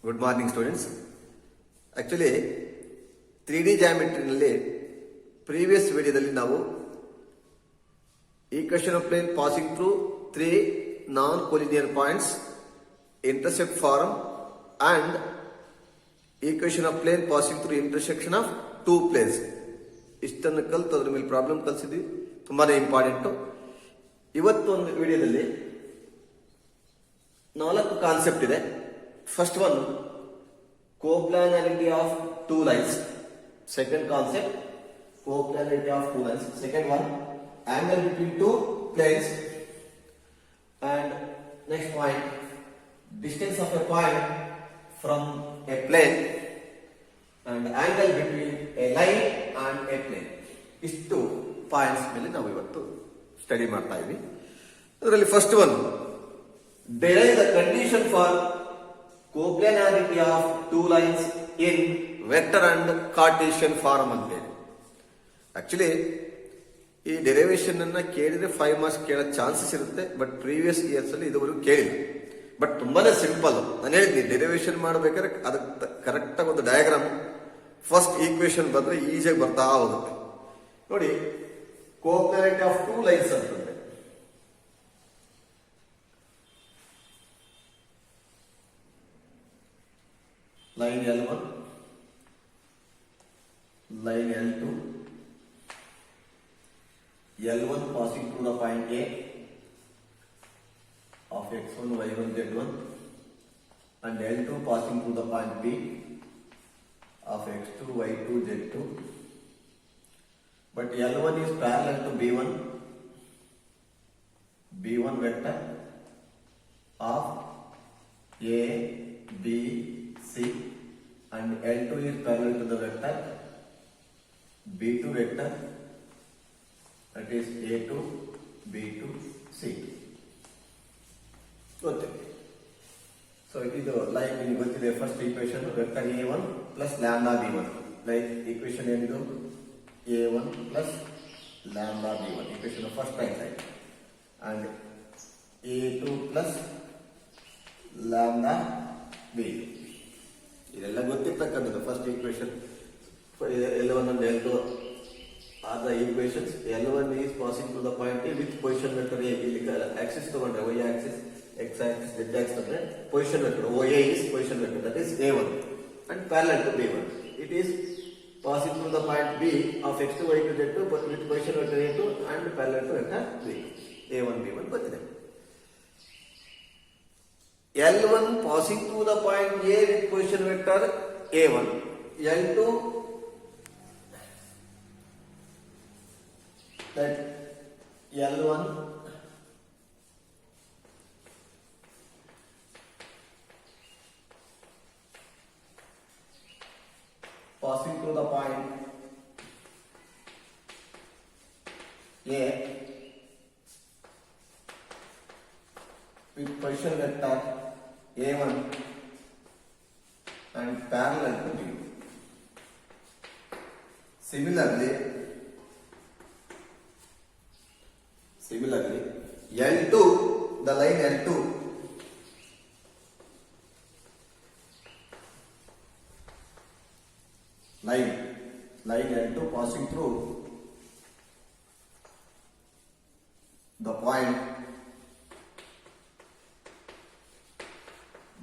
Good morning students. Actually 3D ಜಾಮೆಟ್ರಿನಲ್ಲಿ previous ವಿಡಿಯೋದಲ್ಲಿ ನಾವು equation of plane passing through 3 non collinear points, intercept form and equation of plane passing through intersection of 2 planes ಇಷ್ಟನ್ನು ಕಲಿತು ಅದ್ರ ಮೇಲೆ problem ಕಲಿಸಿದ್ವಿ. ತುಂಬಾನೇ important. ಇವತ್ತೊಂದು ವಿಡಿಯೋದಲ್ಲಿ 4 ಕಾನ್ಸೆಪ್ಟ್ ಇದೆ. First one, coplanarity of 2 lines. Second concept, coplanarity of 2 lines. Second one, angle between 2 planes. And next point, distance of a point from a plane and angle between a line and a plane. ಇಷ್ಟು points ಮೇಲೆ ನಾವು ಇವತ್ತು study ಮಾಡ್ತಾ ಇದ್ವಿ. ಅದರಲ್ಲಿ first one, derive the condition for coplanarity of 2 lines in vector and Cartesian form ಅಂತ ಹೇಳಿ. Actually ಈ ಡೆರಿವೇಶನ್ ಅನ್ನ ಕೇಳಿದ್ರೆ 5 ಮಾರ್ಕ್ಸ್ ಕೇಳೋ ಚಾನ್ಸಸ್ ಇರುತ್ತೆ. ಬಟ್ ಪ್ರೀವಿಯಸ್ ಇಯರ್ಸ್ ಅಲ್ಲಿ ಇದುವರೆಗೂ ಕೇಳಿಲ್ಲ. ಬಟ್ ತುಂಬಾನೇ ಸಿಂಪಲ್. ನಾನು ಹೇಳಿದ್ನಿ ಡೆರಿವೇಶನ್ ಮಾಡ್ಬೇಕಾದ್ರೆ ಅದಕ್ಕೆ ಕರೆಕ್ಟ್ ಆಗಿ ಒಂದು ಡಯಾಗ್ರಾಮ್, ಫಸ್ಟ್ ಈಕ್ವೇಶನ್ ಬಂದ್ರೆ ಈಸಿಯಾಗಿ ಬರ್ತಾ ಹೋಗುತ್ತೆ. ನೋಡಿ, coplanarity of 2 lines ಅಂತಂದ್ರೆ line L1, line L2, L1 passing through the point A of x1, y1, z1 and L2 passing through the point B of x2, y2, z2. But L1 is parallel to B1, B1 vector of A, B, C, and L2 is parallel to the vector B2 vector, that is A2, B2, C2. Okay. So it is the line in which the first equation vector A1 plus lambda B1. Like equation ಏನಿದು A1 plus lambda B1. Equation of first right side. And A2 plus lambda B2. ಇದೆಲ್ಲ ಗೊತ್ತಿರ್ತಕ್ಕಂಥದ್ದು. First equation L1 and L2 are the equations. L1 is passing through the point A with position vector A. ಇಲ್ಲಿ Axis ತಗೊಂಡ್ರೆ y axis, x axis, z axis ಅಂದ್ರೆ position vector OA is position vector, that is A1 and parallel to B1. It is passing through the point B of x2, y2, z2 but with position vector A2 and parallel to vector B2. A1 B1 ಗೊತ್ತಿದೆ. L1 passing through the point A with position vector A1, L2 that L1 passing through the point A with position vector A1 and parallel to B2. Similarly, L2, the line L2 line L2 passing through the point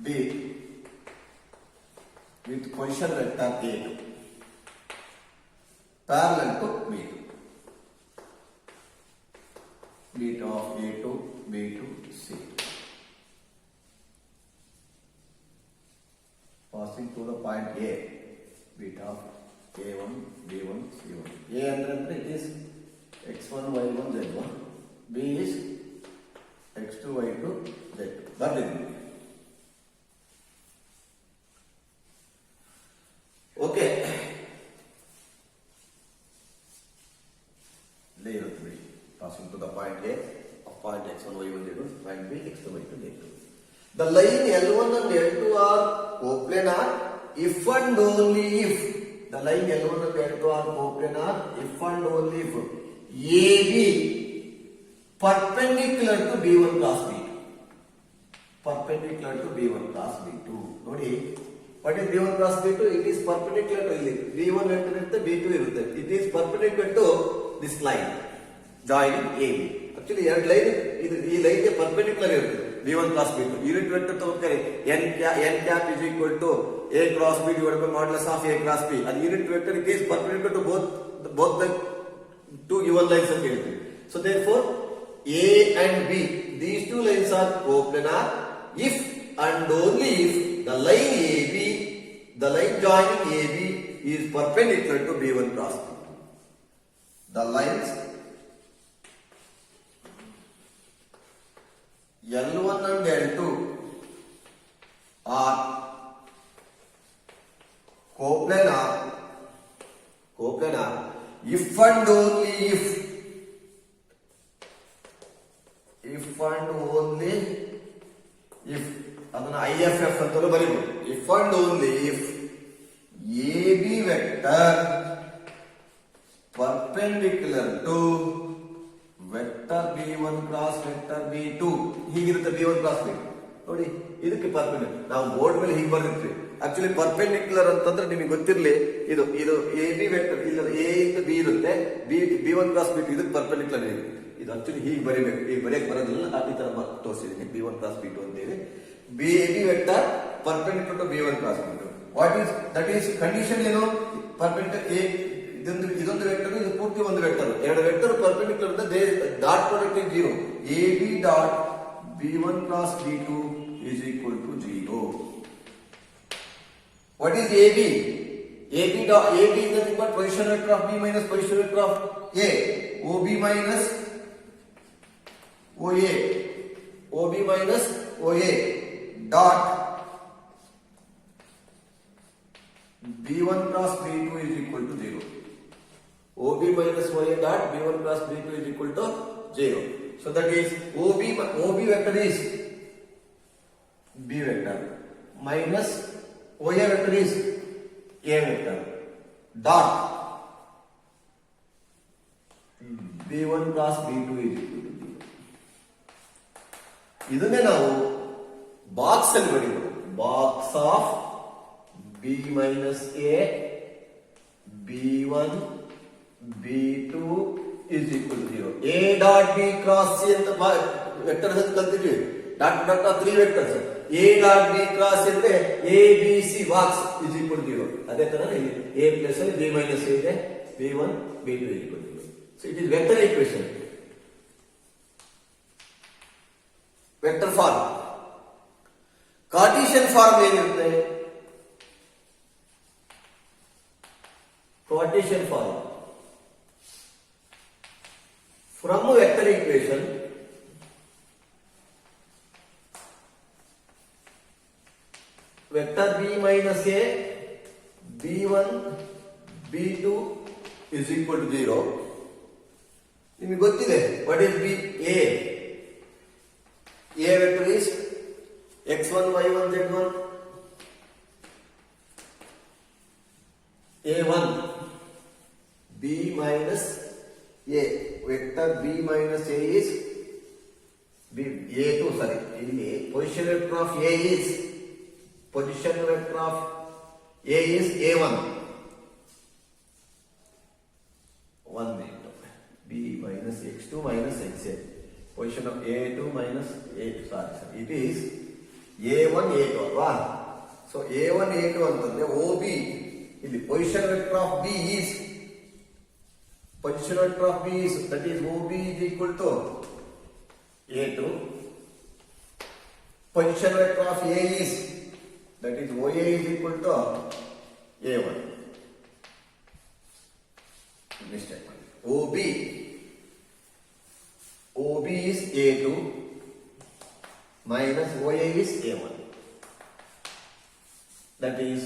B with position vector A2 parallel to B2. B2 of A2, B2, C. Passing through the point A, beta of A1, B1, C1. A and it is x1, y1, z1. B is x2, y2, z2. That is it. Okay. Layer 3. Passing to the point A of point x1, y1, z1, point B, x2, y2, z2. The line L1 and L2 are coplanar if and only if. The line L1 and L2 are coplanar if and only if AB perpendicular to B1 cross B2. Perpendicular to B1 cross B2. ನೋಡಿ, What is B1 cross B2? It is perpendicular to ಇಲ್ಲಿ B1 vector ಇರುತ್ತೆ B2 ಇರುತ್ತೆ. It is perpendicular to this line joining AB. Actually ಎರಡು line ಇದು ಈ line ಗೆ perpendicular ಇರುತ್ತೆ B1 cross B2. Unit vector ತಗೋತಾರೆ n cap is equal to A cross B divided by modulus of A cross B. ಅದು unit vector it is perpendicular to both the two given lines ಅಂತ ಹೇಳ್ತೀವಿ. So therefore A and B, these two lines are coplanar if and only if the line AB, the line joining AB is perpendicular to B1 cross B. The lines L1 and L2 are coplanar if and only if and only if ಅದನ್ನ IFF ಅಂತಲೂ ಬರೀಬಹುದು. If and only if AB vector perpendicular to vector B1 cross vector B2 ಹೀಗಿರುತ್ತೆ B1 cross B2 ನೋಡಿ ಇದಕ್ಕೆ perpendicular ನಾವು board ಮೇಲೆ ಹೀಗೆ ಬರ್ದಿರ್ತೀವಿ. Actually perpendicular ಅಂತಂದ್ರೆ ನಿಮಗೆ ಗೊತ್ತಿರಲಿ ಇದು AB ವೆಕ್ಟರ್ ಇಲ್ಲ A ಇಂದ B ಇರುತ್ತೆ B1 cross B2 ಇದಕ್ಕೆ ಪರ್ಪೆಂಡಿಕ್ಯುಲರ್ ಇರುತ್ತೆ. ಇದು ಆಕ್ಚುಲಿ ಹೀಗೆ ಬರೀಬೇಕು, ಈಗ ಬರೆಯಕ್ಕೆ ಬರೋದಿಲ್ಲ, ಈ ತರ ತೋರಿಸಿದ್ದೀನಿ B1 cross B2 ಅಂತೇಳಿ. AB vector perpendicular to B1 cross B2. What is that is condition ಏನು? ಪರ್ಪೆಂಡಿಕ್ಯುಲರ್ ಇದೊಂದು ವೆಕ್ಟರ್, ಇದು ಪೂರ್ತಿ ಒಂದು ವೆಕ್ಟರ್, ಎರಡು ವೆಕ್ಟರ್ ಪರ್ಪೆಂಡಿಕ್ಯುಲರ್ ಇದ್ದರೆ dot product is 0. AB dot B1 cross B2 is equal to 0. What is AB? AB is nothing but position vector of B minus position vector of A. OB minus OA. OB minus OA dot B1 cross B2 is equal to 0. OB minus OA dot B1 cross B2 is equal to 0. So that is OB vector is B vector minus OA vector is A vector dot B1 cross B2 is equal to 0. ಇದನ್ನೇ ನಾವು box ಅಲ್ಲಿ ಬರೀಬಹುದು. Box of B minus A B1 B2 is equal to 0. A dot B cross C ಅಂತ vectors ಅಂತ ಕಲ್ತಿದ್ವಿ. Dot dot 3 vectors. A dot B cross ಅಂದ್ರೆ A B C box is equal to 0. ಅದೇ ತರ ಇಲ್ಲಿ A plus ಅಲ್ಲಿ B minus A ಇದೆ, B1 B2 is equal to 0. So it is vector equation. Vector form. Cartesian form ಏನಿರುತ್ತೆ? Cartesian form. From a vector equation, vector B minus A, B1, B2 is equal to 0. ನಿಮಗೆ ಗೊತ್ತಿದೆ what is B? A vector is x1, y1, z1, A1, B minus A. Vector B minus A is A2, sorry. Position vector of A is A1. One minute. B minus x2 minus xa. Position of A2 minus A2. Sorry. It is A1 A2. Wow. So A1 A2 ಅಂತಂದ್ರೆ OB. ಇಲ್ಲಿ position vector of B is that is OB is equal to A2. Position vector of A is that is OA is equal to A1. Mistake. OB is A2 minus OA is A1. That is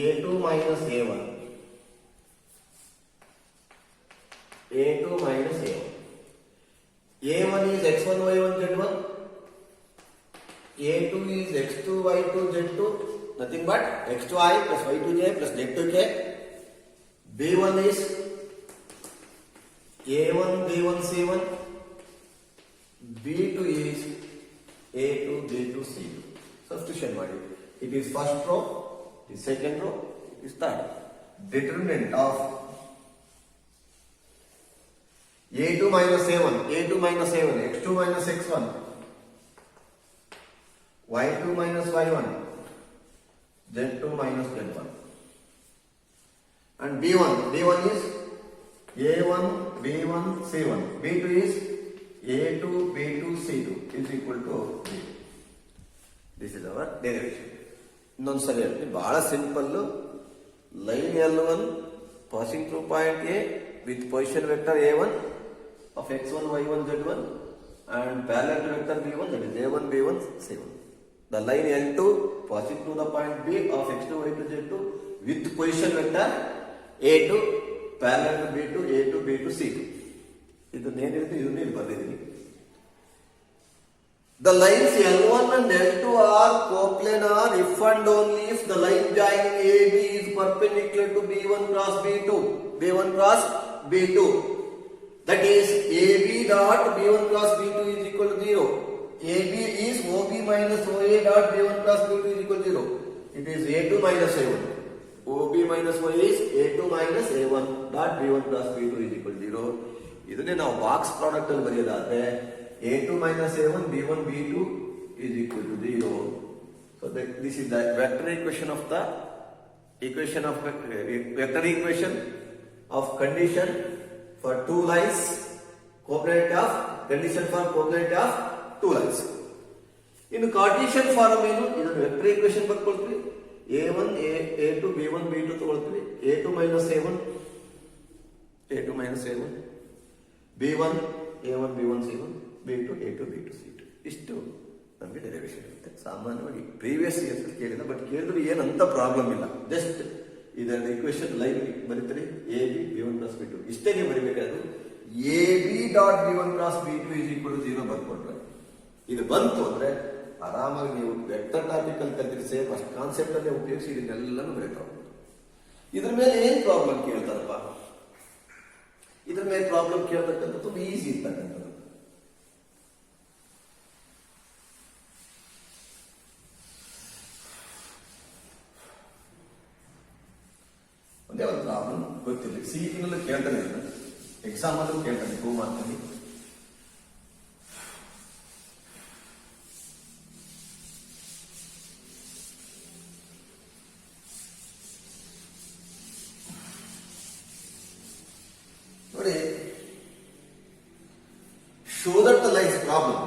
A2 minus A1. A2 minus A1. A1 is x1, y1, z1. A2 is x2, y2, z2. Nothing but x2i plus y2j plus z2k. B1 is A1, B1, C1. B2 is A2, B2, C2. Substitution ಮಾಡಿ. it is first row, it is second row, it is third. Determinant of a2 minus a1, a2 minus a1, x2 minus x1, y2 minus y1, z2 minus z1. And b1 is a1, b1, c1, b2 is a2, b2, c2 is equal to b. This is our derivation. ಇನ್ನೊಂದು ಸರಿ ಹೇಳ್ತೀನಿ, ಬಹಳ simple. Line L1 passing through point A with position vector A1 of x1, y1, z1 and parallel to vector B1, that is A1, B1, C1. The line L2 passing through the point B of x2, y2, z2 with position vector A2 parallel to B2, A2, B2, C2. ಇದನ್ನ ಏನಿರುತ್ತೆ ಇದನ್ನ ಇಲ್ಲಿ ಬರೆದಿದ್ದೀನಿ. The lines L1 and L2 are coplanar if and only if the line joining AB is perpendicular to B1 cross B2, B1 cross B2. That is AB dot B1 cross B2 is equal to 0. AB is OB minus OA dot B1 cross B2 is equal to 0. It is A2 minus A1. OB minus OA is A2 minus A1 dot B1 cross B2 is equal to 0. ಇದನ್ನೇ ನಾವು box product ಅಲ್ಲಿ ಬರೆಯೋದಾದ್ರೆ A2 minus A1 B1 B2 is equal to 0. So this is the vector equation of the equation of vector equation of condition for two lines, coplanarity of condition for coplanarity of two lines. ಇನ್ನು ಕಾರ್ಟೀಷಿಯನ್ form ಏನು, ಇದನ್ನು vector equation ಬರ್ಕೊಳ್ತೀವಿ. A1 A2 B1 B2 ತಗೊಳ್ತೀವಿ. A2 minus A1 B1 A1 B1 C1 B2 A2 B2 C2 ಇಷ್ಟು ನಮಗೆ derivation ಇರುತ್ತೆ. ಸಾಮಾನ್ಯವಾಗಿ previous years ಕೇಳಿಲ್ಲ, but ಕೇಳಿದ್ರೆ ಏನಂತ ಪ್ರಾಬ್ಲಮ್ ಇಲ್ಲ. ಜಸ್ಟ್ ಇದರ ಇಕ್ವೇಶನ್ ಲೈನ್ ಬರೀತೀರಿ AB B1 plus B2 ಇಷ್ಟೇ ನೀವು ಬರೀಬೇಕಾದ್ರು. AB dot B1 cross B2 is equal to 0 ಬರ್ಕೊಂಡ್ರೆ ಇದು ಬಂತು ಅಂದ್ರೆ ಆರಾಮಾಗಿ ನೀವು ವೆಕ್ಟರ್ ಟಾಪಿಕ್ ಅಲ್ಲಿ ಕಲ್ತಿರಿ, ಫಸ್ಟ್ ಕಾನ್ಸೆಪ್ಟ್ ಅಲ್ಲೇ ಉಪಯೋಗಿಸಿ ಇದನ್ನೆಲ್ಲನೂ ಬರೀತಾ ಹೋಗ್ಬೋದು. ಇದ್ರ ಮೇಲೆ ಏನ್ ಪ್ರಾಬ್ಲಮ್ ಕೇಳ್ತಾರಪ್ಪ, ಇದ್ರ ಮೇಲೆ ಪ್ರಾಬ್ಲಮ್ ಕೇಳ್ತಕ್ಕಂಥ ತುಂಬಾ ಈಸಿ ಇರ್ತಕ್ಕಂಥದ್ದು. ಒಂದೇ ಒಂದು ಪ್ರಾಬ್ಲಮ್ ಗೊತ್ತಿಲ್ಲ, ಸಿಇಟಿನಲ್ಲೂ ಕೇಳ್ತಾನೆ, ಎಕ್ಸಾಮ್ ಅಲ್ಲೂ ಕೇಳ್ತಾನೆ, ಪ್ರೂವ್ ಮಾಡ್ತಾನೆ. ನೋಡಿ, show that the lines problem.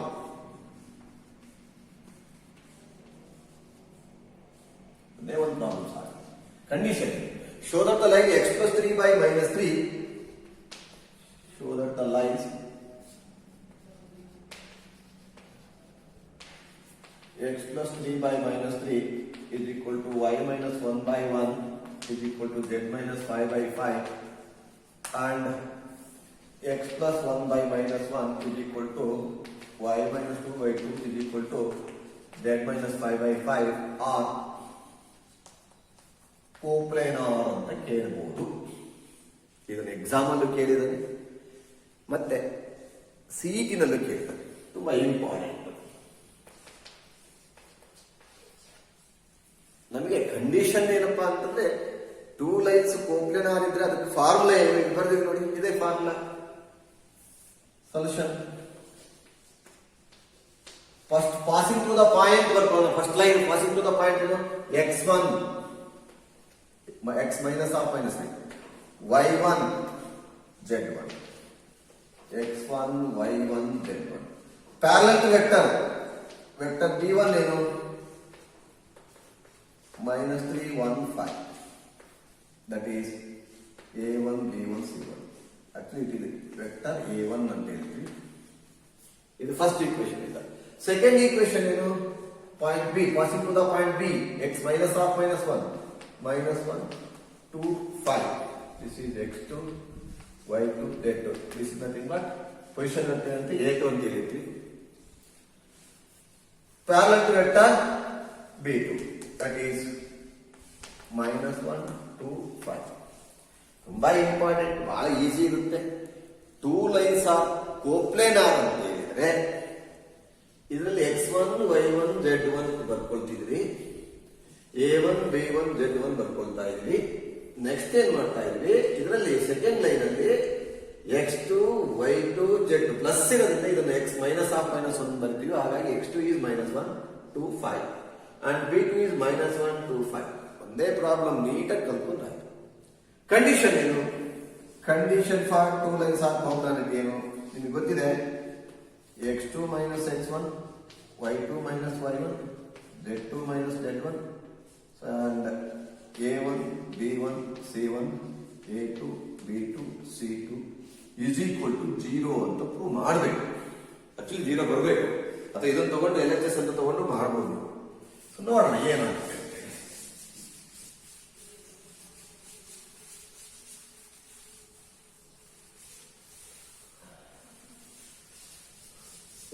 ಒಂದೇ ಒಂದು ಪ್ರಾಬ್ಲಮ್ ಸಾಕು. Condition show that the line x plus 3 by minus 3, show that the lines x plus 3 by minus 3 is equal to y minus 1 by 1 is equal to z minus 5 by 5 and x plus 1 by minus 1 is equal to y minus 2 by 2 is equal to z minus 5 by 5 are ಕೋಪ್ಲೇನಾರ್ ಅಂತ ಕೇಳಬಹುದು. ಇದನ್ನು exam ಅಲ್ಲೂ ಕೇಳಿದಾನೆ, ಮತ್ತೆ ಸಿಇಟಿನಲ್ಲೂ ಕೇಳಿದಾನೆ. ತುಂಬಾ important. ನಮಗೆ condition ಏನಪ್ಪಾ ಅಂತಂದ್ರೆ, two lines ಕೋಪ್ಲೇನಾರ್ ಇದ್ರೆ ಅದಕ್ಕೆ ಫಾರ್ಮುಲಾ ಏನು ಬರ್ದಿದೆ ನೋಡಿ, ಇದೇ formula. Solution first passing to the point ಬರ್ಕೊಳ್ಳೋಣ. First line passing to the point ಏನು, x1 x minus half minus 3 y1 z1 x1 y1 z1 parallel to vector b1 ಏನು minus 3 1 5, that is a1 b1 c1. actually it is vector a1 ಅಂತ ಹೇಳ್ತೀವಿ. ಇದು first equation. ಇದೆ second equation ಏನು, point B passing to the point B x minus half minus 1 minus 1 2 5. This is x2 y2 z2. This is nothing but position vector ಅಂತ a2 ಅಂತ ಹೇಳಿದ್ವಿ. Parallel to vector b2, that is minus 1 2 5. ತುಂಬಾ important, ಬಹಳ easy ಇರುತ್ತೆ. Two lines R ಕೋಪ್ಲೇನಾರ್ ಅಂತ ಹೇಳಿದ್ರೆ ಇದರಲ್ಲಿ x1 y1 z1 ಬರ್ಕೊಳ್ತಿದ್ರಿ. A1 B1 Z1 ಬರ್ಕೊಳ್ತಾ ಇದ್ವಿ. ನೆಕ್ಸ್ಟ್ ಏನ್ ಮಾಡ್ತಾ ಇದ್ವಿ, ಇದರಲ್ಲಿ ಸೆಕೆಂಡ್ ಲೈನ್ ಅಲ್ಲಿ x2 y2 z2 ಪ್ಲಸ್ ಇರೋದ್ರಿಂದ ಇದನ್ನ x ಮೈನಸ್ ಆಫ್ ಮೈನಸ್ 1 ಬರ್ತೀವಿ. ಹಾಗಾಗಿ x2 is -1 2 5 and b2 is -1 2 5. ಒಂದೇ ಪ್ರಾಬ್ಲಮ್ ನೀಟಾಗಿ ಕಲ್ತ್ಕೊಂಡ್ರಾಯ್ತು. ಕಂಡೀಷನ್ ಏನು? Condition for two lines of complement ಏನು ನಿಮಗೆ ಗೊತ್ತಿದೆ. x2 minus x1 y2 minus y1 z2 minus z1 and a1 b1 c1 a2 b2 c2 is equal to 0 ಅಂತ prove ಮಾಡಬೇಕು. Actually 0 ಬರಬೇಕು, ಅಥವಾ ಇದನ್ನು ತಗೊಂಡು LHS ಅಂತ ತಗೊಂಡು ಮಾಡಬಹುದು. ನೋಡೋಣ ಏನಾಗುತ್ತೆ.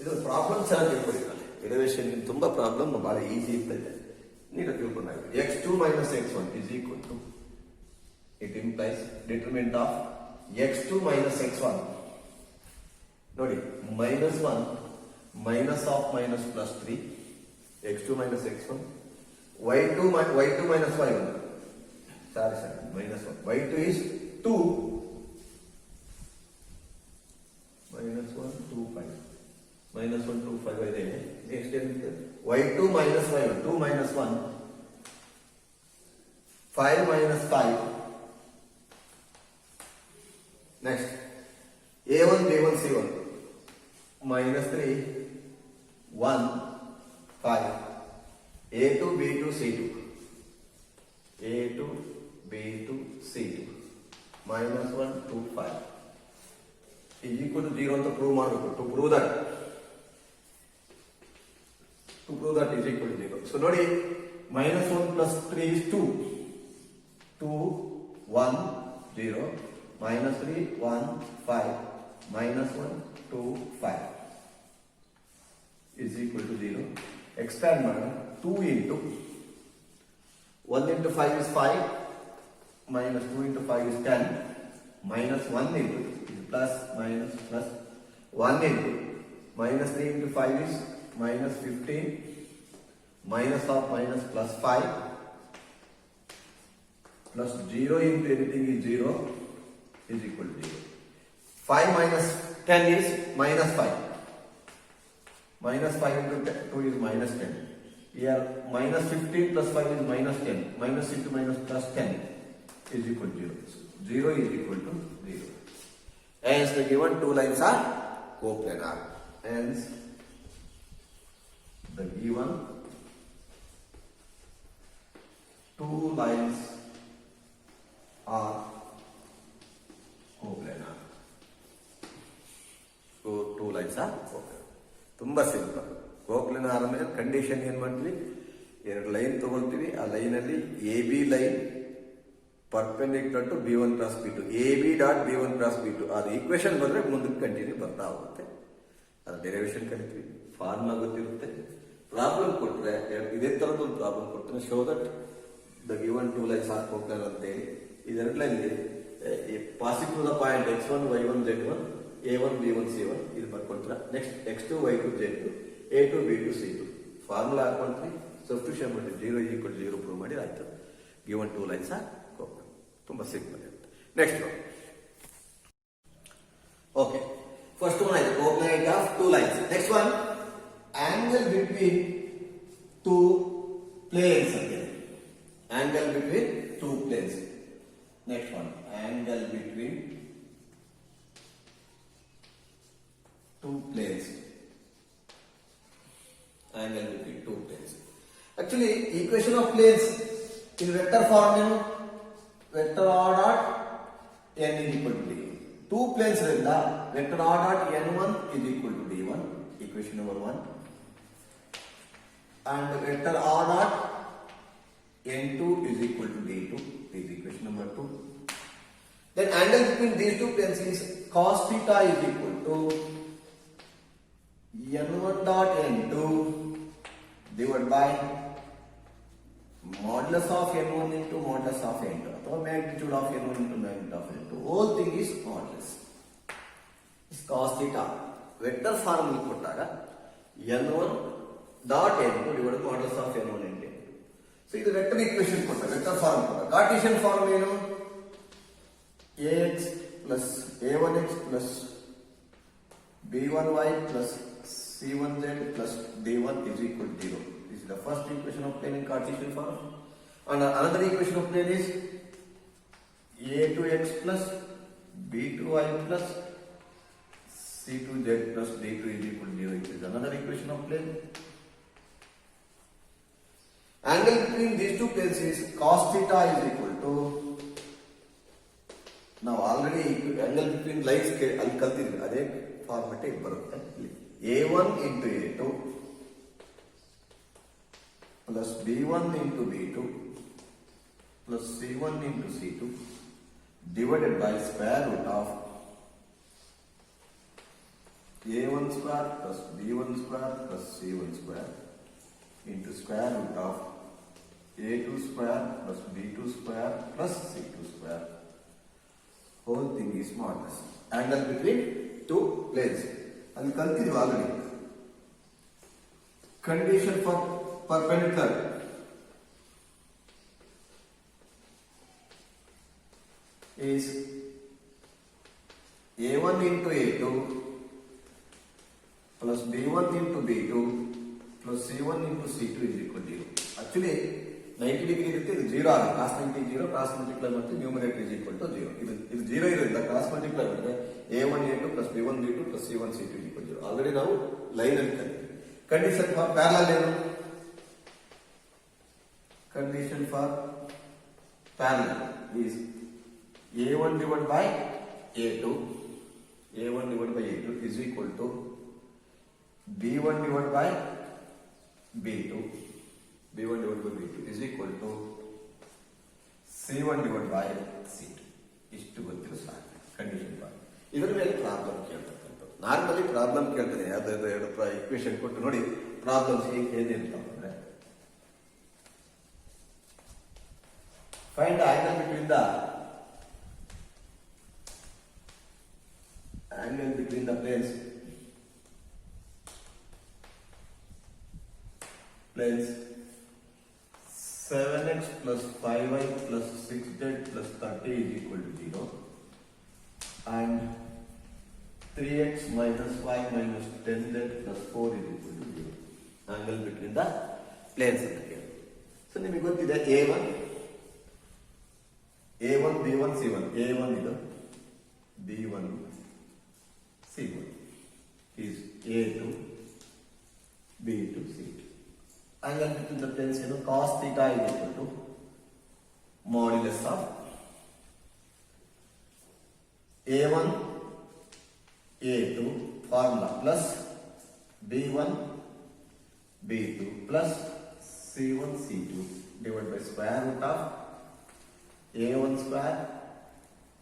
ಇದು ಪ್ರಾಬ್ಲಮ್ ಚೆನ್ನಾಗಿ ತಿಳ್ಕೊಂಡಿದ್ದಾರೆ. ಡೆರಿವೇಶನ್ ತುಂಬಾ ಪ್ರಾಬ್ಲಮ್ ಬಹಳ ಈಸಿ ಇರ್ತದೆ, ನೀಟಾಗಿ ತಿಳ್ಕೊಂಡಾಗ x2 minus x1 is equal to, it implies determinant of x2 minus x1 ನೋಡಿ -1 minus of minus plus 3 x2 minus x1 y2 minus y1 sorry minus 1 y2 is 2 minus 1 2 5 minus 1 2 5 ಇದೆ. Next ಏನಿದೆ y2 minus y1 2 minus 1 5 minus 5. next a1 b1 c1 minus 3 1 5 a2 b2 c2 a2 b2 c2 minus 1 2 5 is equal to 0 ಅಂತ prove ಮಾಡಬೇಕು. to prove that is equal to 0. so ನೋಡಿ minus 1 plus 3 is 2 2 1 0 minus 3 1 5 minus 1 2 5 is equal to 0. expand ಮಾಡೋಣ. 2 into 1 into 5 is 5 minus 2 into 5 is 10 minus 1 into is plus minus plus 1 into minus 3 into 5 is minus 15 minus of minus plus 5 plus 0 into anything is 0 is equal to 0. 5 minus 10 is minus 5. Minus 5 into 2 is minus 10. Here minus 15 plus 5 is minus 10. Minus into minus plus 10 is equal to 0. So 0 is equal to 0. Hence the given two lines are coplanar. Hence the given two lines are coplanar. So two lines are coplanar. ತುಂಬಾ simple. ಕೋಪ್ಲೆನಾರ್ ಅಂದ್ರೆ condition ಏನ್ ಮಾಡ್ತೀವಿ, ಎರಡು line ತಗೊಳ್ತೀವಿ, ಆ line ಅಲ್ಲಿ A B line perpendicular to b1 cross b2 ab dot b1 cross b2 ಅದು equation ಬಂದ್ರೆ ಮುಂದಕ್ಕೆ ಕಂಟಿನ್ಯೂ ಬರ್ತಾ ಹೋಗುತ್ತೆ. ಅದು ಡೆರಿವೇಶನ್ ಕಲಿತೀವಿ, ಫಾರ್ಮುಲಾ ಗೊತ್ತಿರುತ್ತೆ. ಪ್ರಾಬ್ಲಮ್ ಕೊಟ್ಟರೆ ಇದೇ ತರದ್ದು ಒಂದು ಪ್ರಾಬ್ಲಮ್ ಕೊಡ್ತಾರೆ, show that the given two lines are coplanar ಅಂತ ಹೇಳಿ. ಇದೆರಡು line passing to the point x1 y1 z1 a1 b1 c1 ಇದು ಬರ್ಕೊಳ್ತೀರ. Next x2 y2 z2 a2 b2 c2 formula ಹಾಕೊಳ್ತೀವಿ, ಸಬ್ಸ್ಟಿಟ್ಯೂಷನ್ ಮಾಡಿ 0 is equal to 0 ಪ್ರೂವ್ ಮಾಡಿ ಆಯ್ತು. Given two lines are coplanar. ತುಂಬಾ ಸಿಂಪಲ್ ಇರುತ್ತೆ. ನೆಕ್ಸ್ಟ್ ಓಕೆ, ಫಸ್ಟ್ ಒನ್ ಆಯ್ತು coplanarity of two lines. Next one angle between two planes ಅಂತ. Angle between two planes. Next one angle between two planes. Angle between two planes. Actually, equation of planes in vector form is vector r dot n is equal to d1. Two planes rinda vector r dot n1 is equal to d1, equation number 1, and vector r dot n2 is equal to d2 is equation number 2. Then angle between these two planes is cos theta is equal to n1 dot n2 divided by modulus of n1 into modulus of n2 or magnitude of n1 into magnitude of n2. Whole thing is modulus. Is cos theta. Vector form n1 dot n2 divided by modulus of n1 into n2. So this vector equation ಕೊಟ್ಟ vector form ಕೊಟ್ಟ Cartesian form ಏನು ax plus a1x plus b1y plus c1z plus d1 is equal to 0. This is the first equation of plane in Cartesian form. And another equation of plane is a2x plus b2y plus c2z plus d2 is equal to 0. It is another equation of plane. Angle between these two planes is cos theta is equal to ನಾವು already angle between lines ಅಲ್ಲಿ ಕಲ್ತಿದ್ವಿ ಅದೇ format ಇಲ್ಲಿ ಬರುತ್ತೆ a1 into a2 plus b1 into b2 plus c1 into c2 divided by square root of a1 square plus b1 square plus c1 square into square root of a2 square plus b2 square plus c2 square. Whole thing is modulus. Angle between two planes. And continue already. Condition for perpendicular. Is a1 into a2 plus b1 into b2 plus c1 into c2 is equal to 0. Actually 90 degree ಇರುತ್ತೆ ಇದು 0 ಆಗುತ್ತೆ cross 90 0 cross multiply ಮತ್ತು numerator is equal to 0 ಇದು 0 ಇರೋದ್ರಿಂದ cross multiply ಮಾಡಿದ್ರೆ a1 a2 plus b1 b2 plus c1 c2 is equal to 0 already ನಾವು line ಅಲ್ಲಿ ಕಲಿತೀವಿ ಕಂಡೀಷನ್ ಫಾರ್ ಪ್ಯಾರಲಲ್ ಏನು condition for parallel is a1 divided by a2 is equal to b1 divided by b2 is equal to c1 divided by c2 ಇಷ್ಟು ಗೊತ್ತಿರೋ ಸಾಕು condition for ಇದರ ಮೇಲೆ problem ಕೇಳ್ತಕ್ಕಂಥದ್ದು normally problem ಕೇಳ್ತಾರೆ ಯಾವ್ದಾದ್ರು ಎರಡು ಇಕ್ವೇಶನ್ ಕೊಟ್ಟು ನೋಡಿ ಪ್ರಾಬ್ಲಮ್ಸ್ ಹೇಗೆ ಅಂತಂದ್ರೆ find angle between the planes 7x plus 5y plus 6z plus 30 is equal to 0 and 3x minus 5 minus 10z plus 4 is equal to 0. Angle between the planes. So ನಿಮಗೆ ಗೊತ್ತಿದೆ a1 b1 c1 a1 ಇದು b1 c1 is a2 b2 c2. Angle between the planes cos theta is equal to modulus of a1 a2 formula plus b1 b2 plus c1 c2 divided by square root of a1 square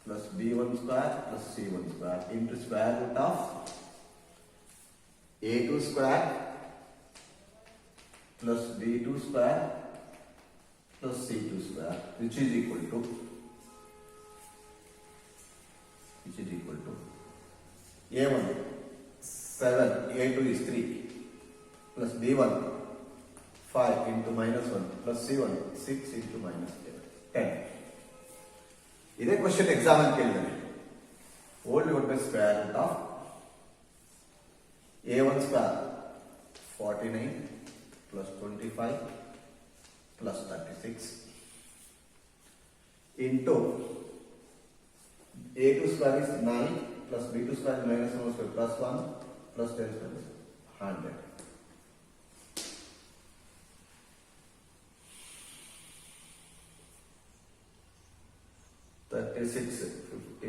plus b1 square plus c1 square into square root of a2 square plus b2 square plus c2 square which is equal to a1 7 a2 is 3 plus b1 5 into minus 1 plus c1 6 into minus 10. ಇದೇ question exam ಅಲ್ಲಿ ಕೇಳಿದಾನೆ old divide by square root of a1 square 49 plus 25 plus 36 into a2 square is 9 plus b2 square is minus 1 square plus 1 plus 10 square is 100. Six, 50,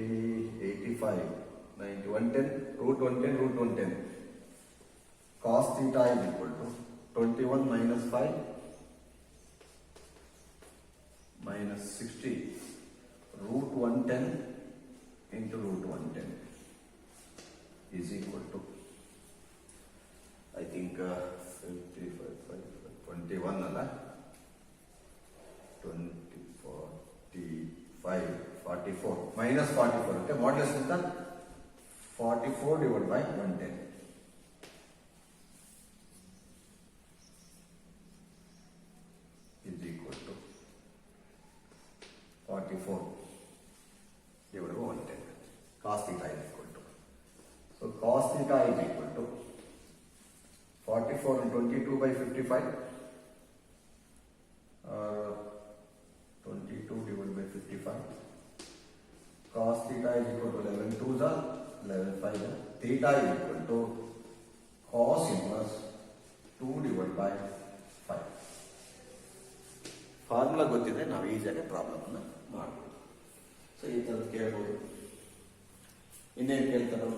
85, 90, 110, root 110. Cos theta is equal to 21 minus 5 minus 60 root 110 into root 110 is equal to I think 21 alla 20, 45 44 minus 44 okay modulus is 44 divided by 110 is equal to 44 divided by 110. Cos theta is equal to. So cos theta is equal to 44 and 22 by 55 or 22 divided by 55. Cos theta is equal to 11 2s are 11 5 are. Theta is equal to cos inverse 2 divided by 5. Formula ಗೊತ್ತಿದೆ, ನಾವು ಈಸಿಯಾಗಿ ಪ್ರಾಬ್ಲಮನ್ನು ಮಾಡ್ಬೋದು. So ಈ ಥರದ್ದು ಕೇಳ್ಬೋದು. ಇನ್ನೇನು ಕೇಳ್ತಾರೆ?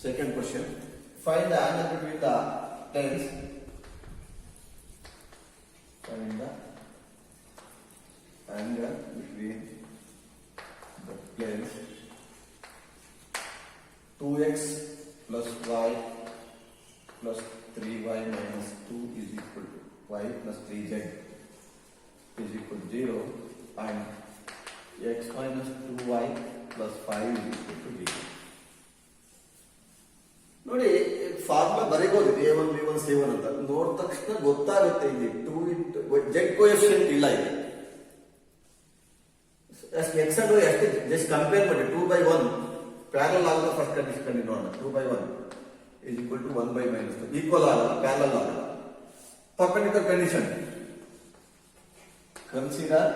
Second question, find the angle between the planes. Find the angle between the planes 2x plus y plus 3y minus 2 is equal to y plus 3z is equal to 0 and x minus 2y plus 5 is equal to 0. ನೋಡಿ, formula ಬರೀಬಹುದು a1 b1 c1 ಅಂತ. ನೋಡಿದ ತಕ್ಷಣ ಗೊತ್ತಾಗುತ್ತೆ ಇಲ್ಲಿ 2 into z coefficient ಇಲ್ಲ ಇಲ್ಲಿ. x and y ಅಷ್ಟೇ just compare ಮಾಡಿ. 2/1 ಪ್ಯಾರಲಲ್ ಆಗಲ್ಲ. ಫಸ್ಟ್ ಕಂಡೀಷನ್ ಕಂಡು ನೋಡೋಣ. 2/1 is equal to 1/-2 ಈಕ್ವಲ್ ಆಗಲ್ಲ, ಪ್ಯಾರಲಲ್ ಆಗಲ್ಲ. Perpendicular condition consider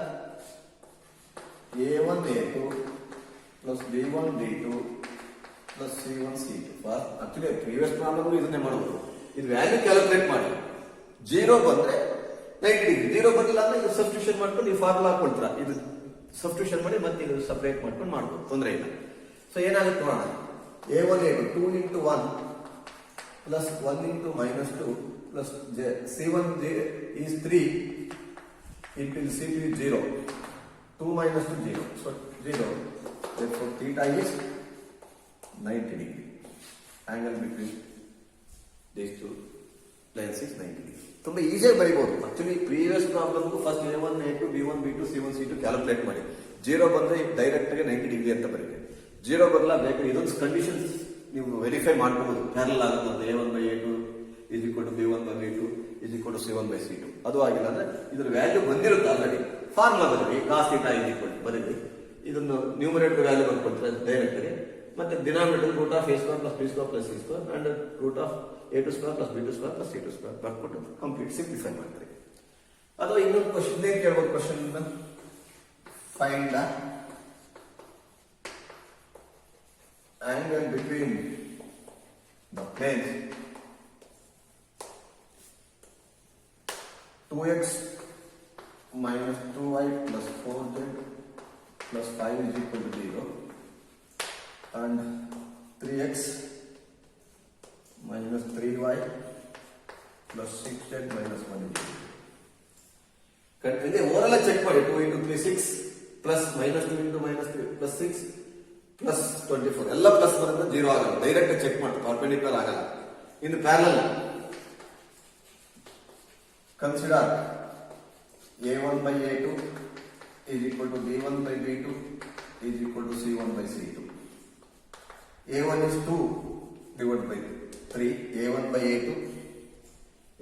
a1 a2 plus b1 b2 plus c1 c2. Actually previous problem ಇದನ್ನೇ ಮಾಡಬಹುದು. ಇದು ವ್ಯಾಲ್ಯೂ ಕ್ಯಾಲ್ಕುಲೇಟ್ ಮಾಡಿ. 0 ಬಂದ್ರೆ 90 ಡಿಗ್ರಿ, 0 ಬರಲಿಲ್ಲ ಅಂದ್ರೆ ಇದು ಸಬ್ಸ್ಟಿಟ್ಯೂಷನ್ ಮಾಡ್ಕೊಂಡು ಈ ಫಾರ್ಮುಲಾ ಹಾಕೊಳ್ತೀರಾ. ಇದು ಸಬ್ಸ್ಟಿಟ್ಯೂಷನ್ ಮಾಡಿ ಮತ್ತೆ ಇದು ಸಪರೇಟ್ ಮಾಡ್ಕೊಂಡು ಮಾಡ್ಬೋದು, ತೊಂದರೆ ಇಲ್ಲ. ಸೊ ಏನಾಗುತ್ತೆ ನೋಡೋಣ. a1 a2 2 into 1 plus 1 into minus 2 plus c1 is 3 into c2 is 0. 2 minus 2 0. So 0. Therefore theta is 90 degree. Angle between these two planes is 90 degree. ತುಂಬಾ ಈಸಿಯಾಗಿ ಬರೀಬಹುದು. ಆಕ್ಚುಲಿ ಪ್ರೀವಿಯಸ್ ಪ್ರಾಬ್ಲಮ್ಗೂ first a1 a2 b1 b2 c1 c2 calculate ಮಾಡಿ. 0 ಬಂದ್ರೆ direct ಆಗಿ 90 degree ಅಂತ ಬರೀರಿ. 0 ಬರಲ್ಲ ಬೇಕು, ಇದೊಂದು ಕಂಡೀಷನ್ಸ್ ನೀವು ವೆರಿಫೈ ಮಾಡ್ಕೋಬಹುದು. ಪ್ಯಾರಲಲ್ ಆಗುತ್ತೆ ಅಂತ. a1/a2 is equal to b1/b2 is equal to c1/c2. ಅದು ಆಗಿಲ್ಲ ಅಂದ್ರೆ ಇದ್ರ ವ್ಯಾಲ್ಯೂ ಬಂದಿರುತ್ತೆ ಆಲ್ರೆಡಿ. ಫಾರ್ಮುಲಾ ಬರೀರಿ. cos theta is equal to ಬರೀರಿ. ಇದನ್ನು ನ್ಯೂಮರೇಟರ್ ವ್ಯಾಲ್ಯೂ ಬರ್ಕೊಡ್ತಾರೆ ಡೈರೆಕ್ಟ್ ಆಗಿ. ಮತ್ತೆ denominator root of a square plus b square plus c square and root of a2 square plus b2 square plus c2 square ಬರ್ಕೊಟ್ಟು complete simplify ಮಾಡ್ತಾರೆ. ಅಥವಾ ಇನ್ನೊಂದು question ಏನ್ ಕೇಳ್ಬೋದು? Question find the angle between the planes 2x minus 2y plus 4z plus 5 is equal to 0 and 3x minus 3y plus 6z minus 1 is equal to 0. Continue. Overall check ಮಾಡಿ. 2 into 3 6 plus minus 2 into minus 3 plus 6 plus 24 ಎಲ್ಲ plus ಬರುತ್ತೆ, 0 ಆಗಲ್ಲ. Direct check ಮಾಡಿ, perpendicular ಆಗಲ್ಲ. ಇನ್ನು parallel consider a1/a2 is equal to b1/b2 is equal to c1/c2. a1 is 2 divided by 3. a1/a2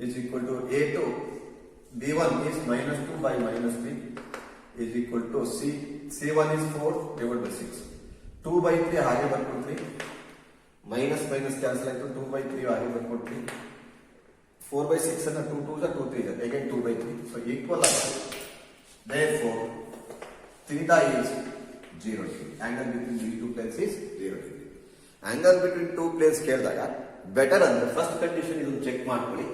is equal to a2. b1 is minus 2 by minus 3 is equal to c1 is 4 divided by 6. 2/3 ಹಾಗೆ ಬರ್ಕೊಡ್ರಿ. Minus minus cancel ಆಯ್ತು. 2/3 ಹಾಗೆ ಬರ್ಕೊಡ್ರಿ. 4/6 ಅನ್ನ 2 2s are 2 3s again 2/3. So equal ಆಗುತ್ತೆ. Therefore theta is 0 degree. Angle between these two planes is 0 degree. Angle between two planes ಕೇಳಿದಾಗ better ಅಂದ್ರೆ first condition ಇದನ್ನು check ಮಾಡ್ಕೊಳ್ಳಿ.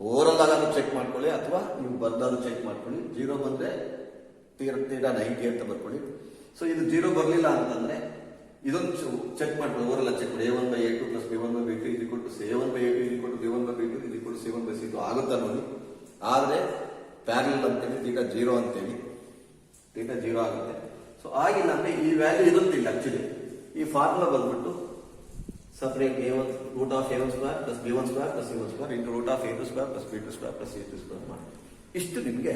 Overall ಆಗಾದ್ರೂ check ಮಾಡ್ಕೊಳ್ಳಿ ಅಥವಾ ನೀವು ಬರ್ದಾದ್ರೂ ಚೆಕ್ ಮಾಡ್ಕೊಳ್ಳಿ. 0 ಬಂದ್ರೆ ತೀರಾ 90 ಅಂತ ಬರ್ಕೊಳ್ಳಿ. ಸೊ ಇದು 0 ಬರಲಿಲ್ಲ ಅಂತಂದ್ರೆ ಇದೊಂದು ಚೆಕ್ ಮಾಡ್ಕೊಳ್ಳಿ. ಓವರಲ್ ಚೆಕ್ ಮಾಡಿ. a1/a2 plus b1/b2 is equal to a1/a2 is equal to b1/b2 is equal to c1/c2 ಆಗುತ್ತಾ ನೋಡಿ. ಆದ್ರೆ ಪ್ಯಾರಲಲ್ ಅಂತೇಳಿ ಥೀಟಾ 0 ಅಂತೇಳಿ ಥೀಟಾ 0 ಆಗುತ್ತೆ. ಸೊ ಆಗಿಲ್ಲ ಅಂದ್ರೆ ಈ ವ್ಯಾಲ್ಯೂ ಇರುತ್ತಿಲ್ಲ. ಆಕ್ಚುಲಿ ಈ ಫಾರ್ಮುಲಾ ಬಂದ್ಬಿಟ್ಟು separate a1 root of a1 square plus b1 square plus c1 square into root of a2 square plus b2 square plus c2 square ಮಾಡಿ. ಇಷ್ಟು ನಿಮಗೆ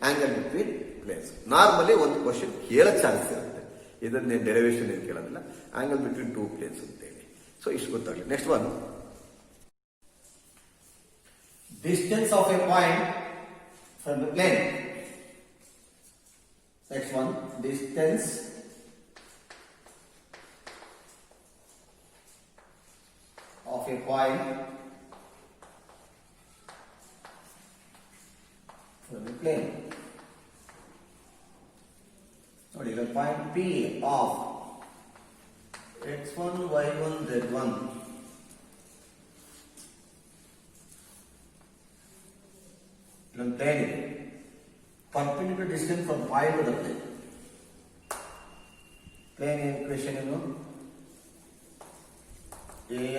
ಆಂಗಲ್ ಬಿಟ್ವೀನ್ ಪ್ಲೇನ್ಸ್. ನಾರ್ಮಲಿ ಒಂದು question ಕೇಳೋ chance ಇರುತ್ತೆ, ಇದನ್ನ derivation ಏನು ಕೇಳೋದಿಲ್ಲ, ಆಂಗಲ್ ಬಿಟ್ವೀನ್ ಟೂ ಪ್ಲೇನ್ಸ್ ಅಂತ ಹೇಳಿ. ಸೊ ಇಷ್ಟು ಗೊತ್ತಾಗಲಿ. Next one, distance of a point from the plane. Next one, distance of a point from the plane. What is the point P of x1, y1, z1 from plane, perpendicular distance from point to the plane. Plane equation you know,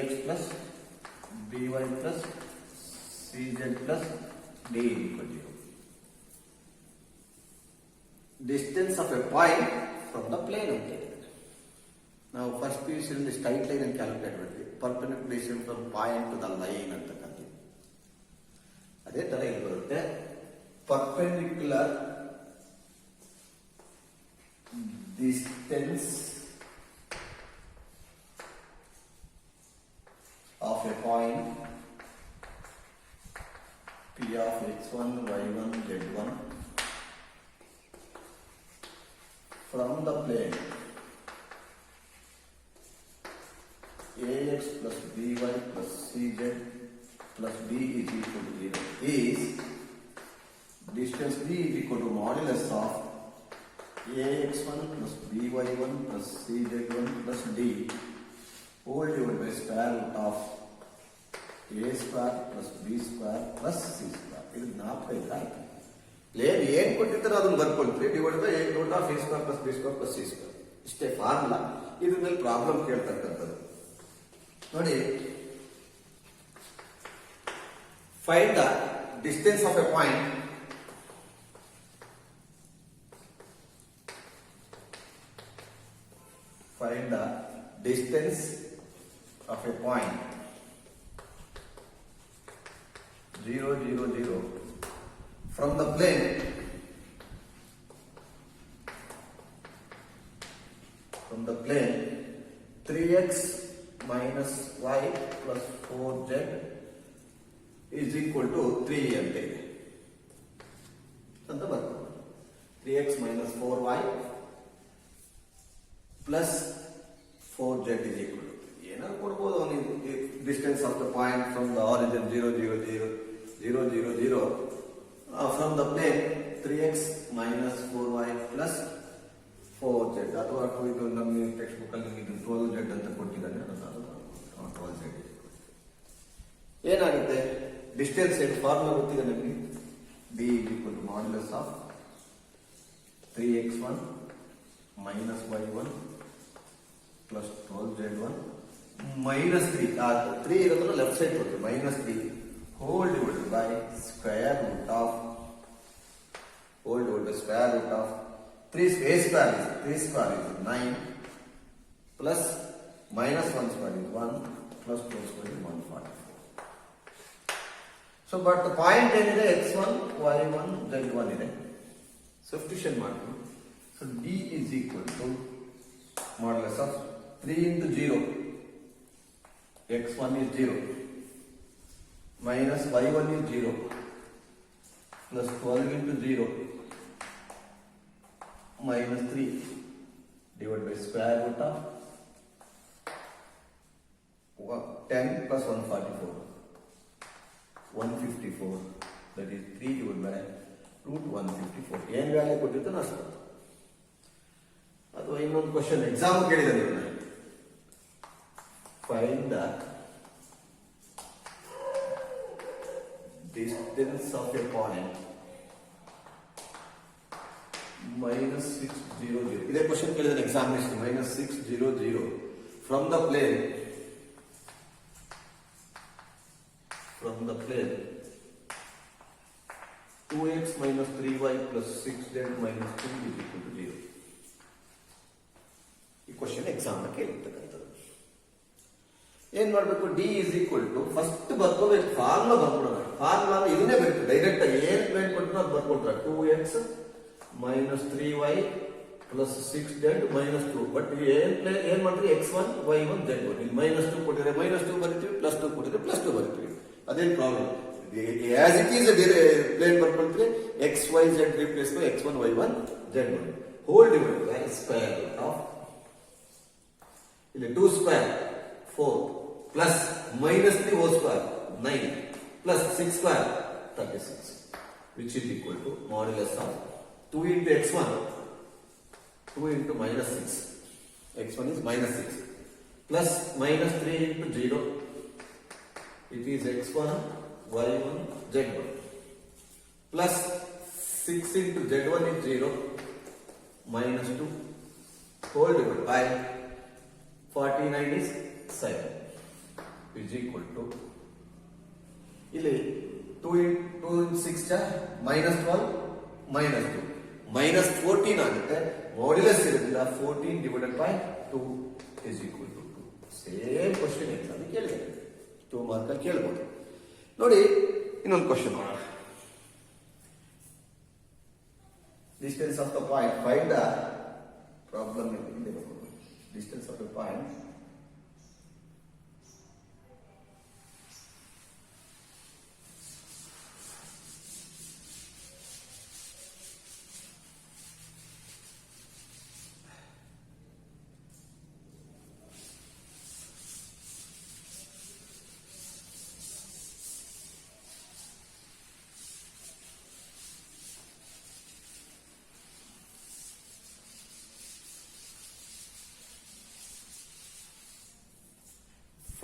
ax plus by plus cz plus d equal to 0. Distance of a point from the plane ಅಂತ ಹೇಳಿದ್ರೆ ನಾವು first PUC ಯಲ್ಲಿ straight line ಅನ್ನು calculate ಮಾಡಿದ್ವಿ, perpendicular distance from point to the line ಅಂತಕ್ಕಂಥದ್ದು. ಅದೇ ತರ ಇಲ್ಲಿ ಬರುತ್ತೆ, perpendicular distance of a point P of x1, y1, z1 from the plane ax plus by plus cz plus d is equal to 0 is distance d is equal to modulus of ax1 plus by1 plus cz1 plus d whole divided by square root of a square plus b square plus c square. ಇದು 45 ಆಯ್ತು. Plane ಏನ್ ಕೊಟ್ಟಿರ್ತಾರೋ ಅದನ್ನ ಬರ್ಕೊಳ್ತೀವಿ, divide by root of a square plus b square plus c square. ಇಷ್ಟೇ formula. ಇದ್ರ ಮೇಲೆ problem ಕೇಳ್ತಕ್ಕಂಥದ್ದು ನೋಡಿ. Find the distance of a point find the distance of a point 0, 0, 0 from the plane from the plane 3x minus y plus 4z is equal to 3 ಅಂತ ಇದೆ ಅಂತ ಬರ್ತದೆ. 3x minus 4y plus 4z is equal to ಏನಾದ್ರು ಕೊಡ್ಬೋದು ಅವನಿಗೆ. Distance of the point from the origin 0, 0, 0, 0, 0, 0 from the plane 3x minus 4y plus 4z. ಅಥವಾ ಇದು ನಮ್ಮ ಟೆಕ್ಸ್ಟ್ ಬುಕ್ ಅಲ್ಲಿ ನಿಮಗೆ 12z ಅಂತ ಕೊಟ್ಟಿದ್ದಾನೆ, 12z ಏನಾಗುತ್ತೆ ಡಿಸ್ಟೆನ್ಸ್ ಏನು ಫಾರ್ಮುಲಾ ಗೊತ್ತಿದೆ ನಮಗೆ. b is equal to modulus of 3x1 minus y1 plus 12z1 minus 3. 3 ಇರೋದನ್ನ ಲೆಫ್ಟ್ ಸೈಡ್ ಕೊಡ್ತೀವಿ, minus 3 whole divided by square root of 3 square is 9 plus minus 1 square is 1 plus 2 square is 144. So but the point ಏನಿದೆ x1, y1, z1 ಇದೆ, substitution ಮಾಡ್ತೀವಿ. So d is equal to modulus of 3 into 0, x1 is 0, minus y1 is 0, plus 12 into 0, minus 3, divided by square root of 10 plus 144, 154, that is 3 divided by root 154. ಏನು value ಕೊಟ್ಟಿರ್ತಾನೆ ಅಷ್ಟು. ಅಥವಾ ಇನ್ನೊಂದು question exam ಕೇಳಿದ್ದಾರೆ, find the distance of a point -600. ಇದೇ question ಕೇಳಿದ್ರೆ examination. -600 from the plane 2x minus 3y plus 6z minus 2 is equal to 0. ಈ question exam ಕೇಳಿರ್ತಕ್ಕಂಥದ್ದು. ಏನ್ ಮಾಡಬೇಕು, D is equal to first ಬರ್ಕೋಬೇಕು, ಫಾರ್ಮುಲಾ ಬರ್ಕೊಡೋಣ. ಫಾರ್ಮುಲಾ ಅಂದ್ರೆ ಇದನ್ನೇ ಬರುತ್ತೆ ಡೈರೆಕ್ಟ್ ಆಗಿ ಏನ್ ಪ್ಲೇನ್ ಕೊಟ್ಟರು ಅದು ಬರ್ಕೊಟ್ರೆ 2x - 3y + 6z - 2. ಬಟ್ ಏನ್ ಮಾಡ್ತೀವಿ, x1 y1 z1. ಇಲ್ಲಿ -2 ಕೊಟ್ಟಿದ್ರೆ -2 ಬರೀತೀವಿ, +2 ಕೊಟ್ಟಿದ್ರೆ +2 ಬರೀತೀವಿ. ಅದೇನ್ problem, as it is plane ಬರ್ಕೊಳ್ತೀವಿ. x y z replace by x1 y1 z1 whole divide by square root of, ಇಲ್ಲಿ 2 square 4 plus -3 whole square 9 plus 6 square 36 which is equal to modulus of 2 into x1 2 into -6, x1 is -6 plus -3 into 0, it is x1 y1 z1 plus 6 into z1 is 0 -2 whole divided by 49 is 7 is equal to, ಇಲ್ಲಿ 2 into 6 -12 -2 -14 ಆಗುತ್ತೆ. Modulus ಇರೋದ್ರಿಂದ 14 divided by 2 is equal to 2. Same question exam ಕೇಳಿದೆ, 2 mark ಅಲ್ಲಿ ಕೇಳಬಹುದು. ನೋಡಿ ಇನ್ನೊಂದು question ಮಾಡೋಣ. Distance of the point, find the problem. Distance of the point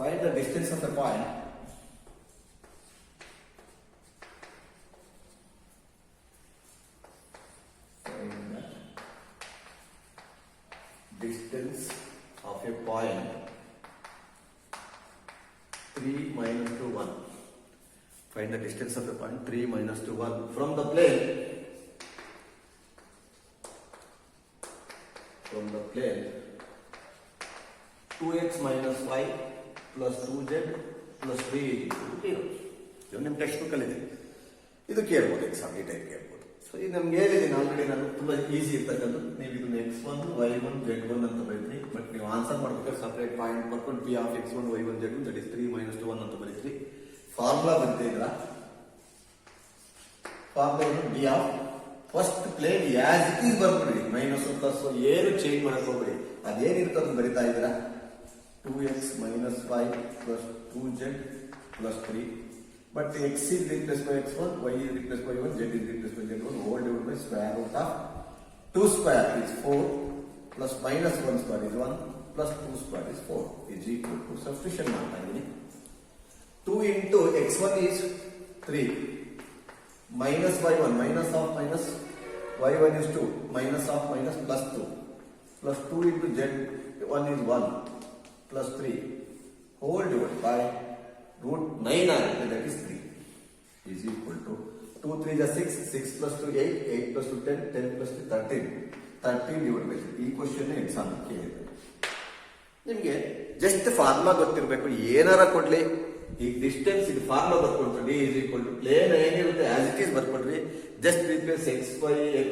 find the distance of the point distance of a point 3 minus to 1. Find the distance of a point 3 minus to 1 from the plane 2x minus 5 plus 2z plus 3 is equal to 0. ಇದು ನಿಮ್ಮ text book ಅಲ್ಲಿ ಇದೆ, ಇದು ಕೇಳ್ಬೋದು exam, ಈ type ಕೇಳ್ಬೋದು. So ಇದು ನಮ್ಗೆ ಹೇಳಿದ್ದೀನಿ ಆಲ್ರೆಡಿ, ನಾನು ತುಂಬಾ ಈಸಿ ಇರ್ತಕ್ಕಂಥದ್ದು. ನೀವು ಇದನ್ನ x1 y1 z1 ಅಂತ ಬರೀತೀರಿ, ಬಟ್ ನೀವು ಆನ್ಸರ್ ಮಾಡ್ಬೇಕಾದ್ರೆ ಸಪರೇಟ್ ಪಾಯಿಂಟ್ ಬರ್ಕೊಂಡು p of x1 y1 z1 that is 3 minus 2 1 ಅಂತ ಬರೀತೀರಿ. ಫಾರ್ಮುಲಾ ಬರೀತಾ ಇದ್ರ, formula D of first plane as it is ಬರ್ಬಿಡ್ರಿ, ಮೈನಸ್ ಪ್ಲಸ್ ಏನು ಚೇಂಜ್ ಮಾಡಕ್ ಹೋಗ್ಬಿಡಿ, ಅದೇನಿರ್ತದೆ ಅದನ್ನ ಬರೀತಾ ಇದ್ದೀರಾ. 2x minus 5 plus 2z plus 3, but x is replaced by x1, y is replaced by 1, z is replaced by z1, whole divided by square root of 2 square is 4 plus minus 1 square is 1 plus 2 square is 4 is equal to, substitution ಮಾಡ್ತಾ ಇದ್ದೀನಿ. 2 into x1 is 3 minus y1 minus of minus y1 is 2 minus of minus plus 2 plus 2 into z1 is 1 plus 3 whole divided by root 9 ಆಗುತ್ತೆ, that is 3 is equal to 2 3 is 6, 6 plus 2 8, 8 plus 2 10, 10 plus 2 13, 13 divided by 3. ಈ question exam ಕೇಳಿದೆ. ನಿಮಗೆ just formula ಗೊತ್ತಿರಬೇಕು, ಏನಾರ ಕೊಡ್ಲಿ. ಈಗ distance ಇದು formula ಬರ್ಕೊಳ್ತೀವಿ, D is equal to plane ಏನಿರುತ್ತೆ ಆಸ್ ಇಟ್ ಈಸ್ ಬರ್ಕೊಳ್ರಿ. Just replace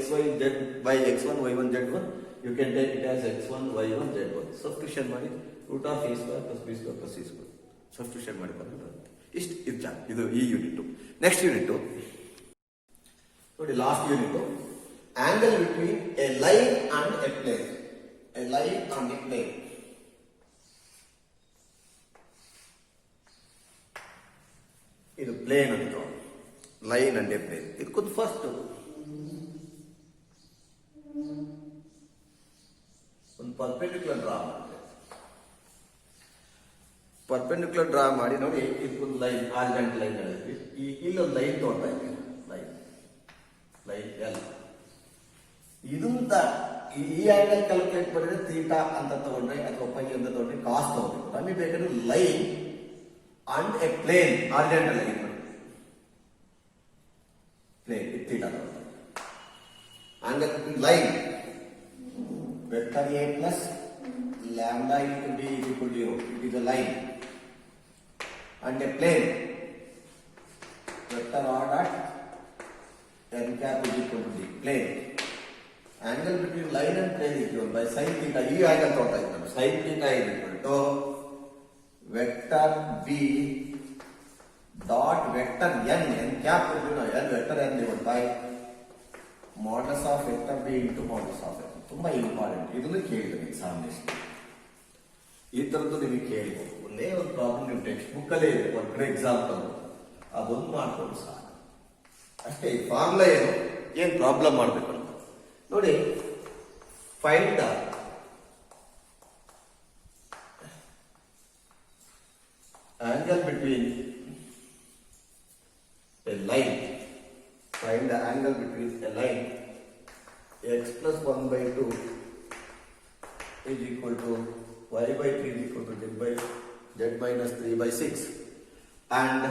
xy z by x1 y1 z1, you can take it as x1 y1 z1. Substitution ಮಾಡಿ root of a square plus b square plus c square substitution ಮಾಡಿ ಬರುತ್ತೆ. ಇಷ್ಟು ಇದು ಈ unit. Next unit ನೋಡಿ, last unit, angle between a line and a plane. A line and a plane. ಇದು plane ಅಂತ, line and a plane. ಇದಕ್ಕೊಂದು first ಒಂದು ಪರ್ಪೆಂಡಿಕ್ಯುಲರ್ ಡ್ರಾ ಮಾಡಿ, ಪರ್ಪೆಂಡಿಕ್ಯುಲರ್ ಡ್ರಾ ಮಾಡಿ ನೋಡಿ. ಇದಕ್ಕೊಂದು ಲೈನ್, ಆರ್ಜೆಂಟ್ ಲೈನ್ ಹೇಳಿದ್ವಿ. ಇಲ್ಲೊಂದು ಲೈನ್ ತೋರ್ತಾ ಇದ್ದೀವಿ, ಲೈನ್ ಎಲ್. ಇದಂತ ಈ ಆಂಗಲ್ ಕ್ಯಾಲ್ಕುಲೇಟ್ ಮಾಡಿದ್ರೆ ಥೀಟಾ ಅಂತ ತಗೊಂಡ್ರೆ ಅಥವಾ ಪೈ ಅಂತ ತಗೊಂಡ್ರೆ ಕಾಸ್ಟ್ ತಗೋಬೇಕು. ನಮಗೆ ಬೇಕಾದ್ರೆ ಲೈನ್ ಅಂಡ್ ಎ ಪ್ಲೇನ್, ಆರ್ಜೆಂಟ್ ಲೈನ್ ಪ್ಲೇನ್ ಥೀಟಾ ತಗೊಂಡ್ರೆ angle line vector a plus lambda into b is equal to 0. It is a line. and a plane. Vector r dot n cap is equal to d. Plane. Angle between line and plane is given by sin theta. ಈ angle ತೋರ್ತಾ ಇದ್ದಾನೆ. Sin theta is equal to vector b dot vector n cap n vector n divided by modulus of vector b into modulus of n. ತುಂಬಾ important. ಇದನ್ನು ಕೇಳಿದ್ರೆ examination ಈ ತರದ್ದು ನಿಮಗೆ ಕೇಳಿದ್ರು. ಒಂದೇ ಒಂದು ಪ್ರಾಬ್ಲಮ್ ನಿಮ್ಮ ಟೆಕ್ಸ್ಟ್ ಬುಕ್ ಅಲ್ಲೇ ಇದೆ, ಒಂದು ಎಕ್ಸಾಂಪಲ್ ಅದೊಂದು ಮಾಡ್ಕೊಂಡು ಸಾಕು ಅಷ್ಟೇ. ಈ ಫಾರ್ಮುಲಾ ಏನ್ ಪ್ರಾಬ್ಲಮ್ ಮಾಡಬೇಕು ಅಂತ ನೋಡಿ. Find the angle between a line. Find the angle between a line x plus 1 by 2 is equal to y by 3 is equal to z minus 3 by 6 and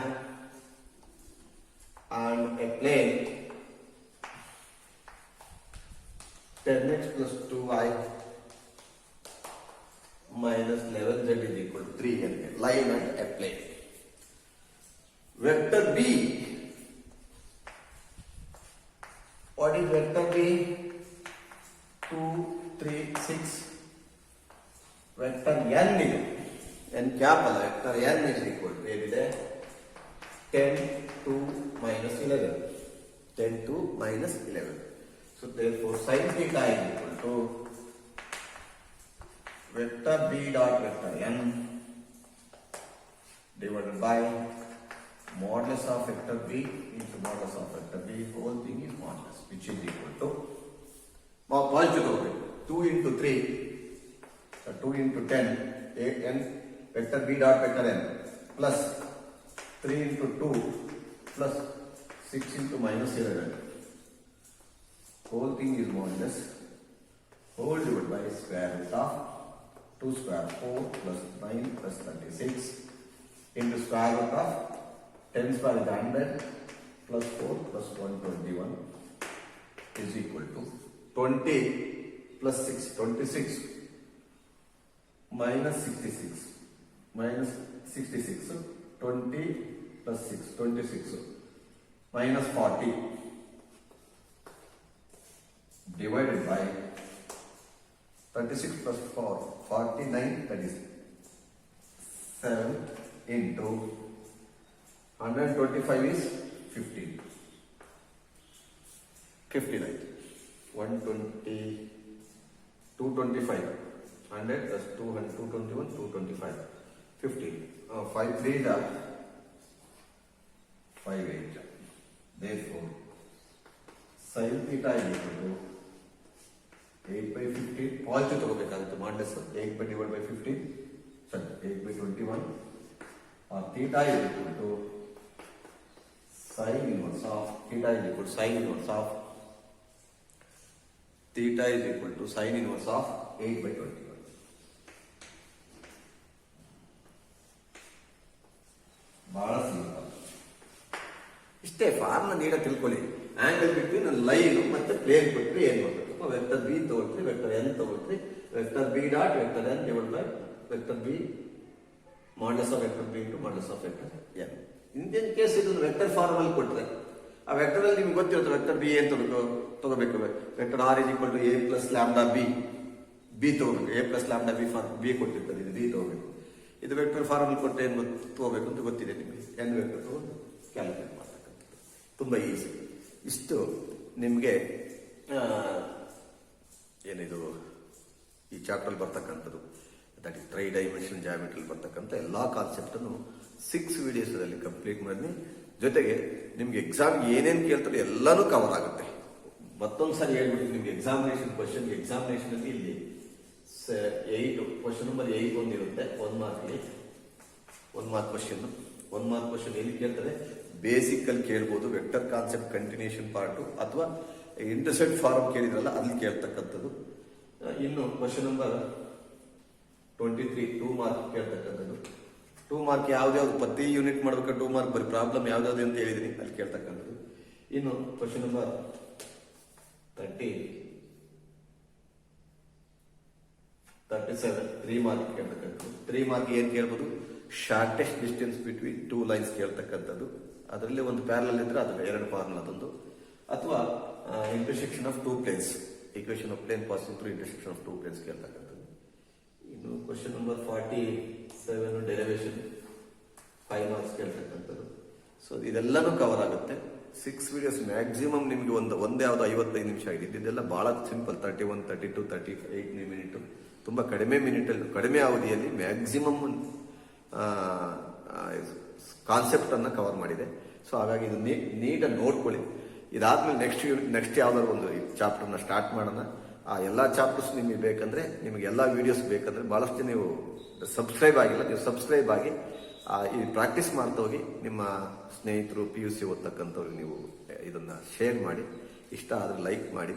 a plane 10x plus 2y minus 11z is equal to 3 and line and a plane. Vector B. What is vector B? 2, 3, 6. Vector n is n cap alla vector n is equal to ಏನಿದೆ 10 2 minus 11. 10 2 minus 11. So therefore sin theta is equal to vector b dot vector n divided by modulus of vector b into modulus of vector b, whole thing is modulus, which is equal to positive 2 into 3 2 into 10 n vector b dot vector n plus 3 into 2 plus 6 into minus 11, whole thing is modulus, whole divided by square root of 2 square 4 plus 9 plus 36 into square root of 10 square is 100 plus 4 plus 121 is equal to 20 plus 6 26 minus 66 minus 66 20 plus 6 26 minus 40 divided by 36 plus 4 49 37 into 125 is 15 59 120 225 100 plus 200 221 225 15 5 3 are 5 8. Therefore sin theta is equal to 8 by 15 positive ತಗೋಬೇಕಾಗುತ್ತೆ modulus 8 by divided by 15 sorry 8 by 21 or theta is equal to sin inverse of theta is equal to sin inverse of theta is equal to sin inverse of 8 by 21. ಬಹಳ simple. ಇಷ್ಟೇ form ನೀಡೇ ತಿಳ್ಕೊಳ್ಳಿ. Angle between line ಮತ್ತೆ plane ಕೊಟ್ಟರೆ ಏನ್ ಮಾಡಬೇಕು? Vector B ತಗೊಳ್ತೀರಿ, vector N ತಗೊಳ್ತೀರಿ, vector B dot vector N divide by vector B modulus of vector B into modulus of vector N. ಇಂದಿನ ಕೇಸ್ ಇದನ್ನು ವೆಕ್ಟರ್ ಫಾರ್ಮ್ ಅಲ್ಲಿ ಕೊಟ್ಟರೆ ಆ ವೆಕ್ಟರ್ ಅಲ್ಲಿ ನಿಮ್ಗೆ ಗೊತ್ತಿರುತ್ತೆ ವೆಕ್ಟರ್ ಬಿ ಏನ್ ತಗೋಬೇಕು. Vector R is equal to A plus lambda B ತಗೋಬೇಕು. A plus lambda B form B ಕೊಟ್ಟಿರ್ತಾರೆ, ಇದು ಬಿ ತಗೋಬೇಕು. ಇದು ವೆಕ್ಟರ್ ಫಾರ್ಮ್ ಅಲ್ಲಿ ಕೊಟ್ಟರೆ ಏನು ತಗೋಬೇಕು ಅಂತ ಗೊತ್ತಿದೆ ನಿಮಗೆ. ಎನ್ ವೆಕ್ಟರ್ ತಗೊಂಡು ಕ್ಯಾಲ್ಕುಲೇಟ್ ಮಾಡ್ತಕ್ಕಂಥದ್ದು ತುಂಬ ಈಸಿ. ಇಷ್ಟು ನಿಮಗೆ ಏನಿದು ಈ ಚಾಪ್ಟರ್ ಬರ್ತಕ್ಕಂಥದ್ದು ದಟ್ ಇಸ್ 3 ಡೈಮೆನ್ಷನ್ ಜಾಮೆಟ್ರಿ ಬರ್ತಕ್ಕಂಥ ಎಲ್ಲ ಕಾನ್ಸೆಪ್ಟನ್ನು 6 ವಿಡಿಯೋಸಲ್ಲಿ ಕಂಪ್ಲೀಟ್ ಮಾಡಿ. ಜೊತೆಗೆ ನಿಮ್ಗೆ ಎಕ್ಸಾಮ್ ಏನೇನು ಕೇಳ್ತಾರೆ ಎಲ್ಲಾನು ಕವರ್ ಆಗುತ್ತೆ. ಮತ್ತೊಂದು ಸಾರಿ ಹೇಳ್ಬಿಟ್ಟು ನಿಮ್ಗೆ ಎಕ್ಸಾಮಿನೇಷನ್ ಕ್ವಶನ್ ಎಕ್ಸಾಮಿನೇಷನ್ ಅಲ್ಲಿ ಇಲ್ಲಿ 8 question number 8 ಒಂದಿರುತ್ತೆ. 1 mark question 1 mark question ಎಲ್ಲಿ ಕೇಳ್ತಾರೆ? ಬೇಸಿಕ್ ಅಲ್ಲಿ ಕೇಳ್ಬೋದು, ವೆಕ್ಟರ್ ಕಾನ್ಸೆಪ್ಟ್ ಕಂಟಿನ್ಯೂಷನ್ ಪಾರ್ಟ್ ಅಥವಾ ಇಂಟರ್ಸೆಪ್ಟ್ ಫಾರ್ಮ್ ಕೇಳಿದ್ರಲ್ಲ ಅಲ್ಲಿ ಕೇಳ್ತಕ್ಕಂಥದ್ದು. ಇನ್ನು ಕ್ವಶನ್ ನಂಬರ್ 23 2 ಮಾರ್ಕ್ ಕೇಳ್ತಕ್ಕಂಥದ್ದು. 2 ಮಾರ್ಕ್ ಯಾವ್ದಾವ್ದು ಪ್ರತಿ ಯೂನಿಟ್ ಮಾಡ್ಬೇಕಾದ್ರೆ 2 ಮಾರ್ಕ್ ಬರೀ ಪ್ರಾಬ್ಲಮ್ ಯಾವ್ದಾವ್ದು ಅಂತ ಹೇಳಿದೀನಿ ಅಲ್ಲಿ ಕೇಳ್ತಕ್ಕಂಥದ್ದು. ಇನ್ನು ಕ್ವಶನ್ ನಂಬರ್ 37 3 ಮಾರ್ಕ್ ಕೇಳ್ತಕ್ಕಂಥದ್ದು. 3 ಮಾರ್ಕ್ ಏನ್ ಕೇಳ್ಬೋದು? Shortest distance between two lines ಕೇಳ್ತಕ್ಕಂಥದ್ದು. ಅದರಲ್ಲಿ ಒಂದು ಪ್ಯಾರಲಲ್ ಇದ್ರೆ ಅದು ಎರಡು ಫಾರ್ಮುಲಾದೊಂದು, ಅಥವಾ intersection of two planes, equation of plane passing through intersection of two planes ಕೇಳ್ತಕ್ಕಂಥದ್ದು. ಇನ್ನು ಕ್ವಶನ್ ನಂಬರ್ 47 ಡೆರಿವೇಶನ್ 5 ಮಾರ್ಕ್ಸ್ ಕೇಳ್ತಕ್ಕಂಥದ್ದು. ಸೊ ಇದೆಲ್ಲನೂ ಕವರ್ ಆಗುತ್ತೆ. 6 ವಿಡಿಯೋಸ್ ಮ್ಯಾಕ್ಸಿಮಮ್ ನಿಮಗೆ ಒಂದೇ ಯಾವ್ದು 55 ನಿಮಿಷ ಆಗಿದೆ. ಇದೆಲ್ಲ ಬಹಳ ಸಿಂಪಲ್, 31, 32, 38 ಮಿನಿಟ್, ತುಂಬಾ ಕಡಿಮೆ ಮಿನಿಟಲ್ಲಿ, ಕಡಿಮೆ ಅವಧಿಯಲ್ಲಿ ಮ್ಯಾಕ್ಸಿಮಮ್ ಕಾನ್ಸೆಪ್ಟ್ ಅನ್ನ ಕವರ್ ಮಾಡಿದೆ. ಸೊ ಹಾಗಾಗಿ ಇದು ನೀಟಾಗಿ ನೋಡ್ಕೊಳ್ಳಿ. ಇದಾದ್ಮೇಲೆ ನೆಕ್ಸ್ಟ್ ಯಾವ್ದಾದ್ರು ಒಂದು ಚಾಪ್ಟರ್ನ ಸ್ಟಾರ್ಟ್ ಮಾಡೋಣ. ಆ ಎಲ್ಲಾ ಚಾಪ್ಟರ್ಸ್ ನಿಮಗೆ ಬೇಕಂದ್ರೆ, ನಿಮಗೆ ಎಲ್ಲಾ ವಿಡಿಯೋಸ್ ಬೇಕಂದ್ರೆ ಬಹಳಷ್ಟು ನೀವು ಸಬ್ಸ್ಕ್ರೈಬ್ ಆಗಿಲ್ಲ, ನೀವು ಸಬ್ಸ್ಕ್ರೈಬ್ ಆಗಿ ಈ ಪ್ರಾಕ್ಟೀಸ್ ಮಾಡ್ತಾ ಹೋಗಿ. ನಿಮ್ಮ ಸ್ನೇಹಿತರು PUC ಓದ್ತಕ್ಕಂಥವ್ರಿಗೆ ನೀವು ಇದನ್ನ ಶೇರ್ ಮಾಡಿ. ಇಷ್ಟ ಆದ್ರೆ ಲೈಕ್ ಮಾಡಿ,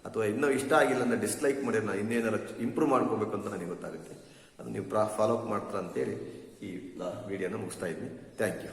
ಅಥವಾ ಇನ್ನೂ ಇಷ್ಟ ಆಗಿಲ್ಲ ಅಂದ್ರೆ ಡಿಸ್ಲೈಕ್ ಮಾಡಿ. ನಾನು ಇನ್ನೇನಾದ್ರು ಇಂಪ್ರೂವ್ ಮಾಡ್ಕೋಬೇಕು ಅಂತ ನನಗೆ ಗೊತ್ತಾಗುತ್ತೆ. ಅದು ನೀವು ಫಾಲೋ ಅಪ್ ಮಾಡ್ತೀರಾ ಅಂತೇಳಿ ಈ ವಿಡಿಯೋನ ಮುಗಿಸ್ತಾ ಇದ್ದೀನಿ. Thank you.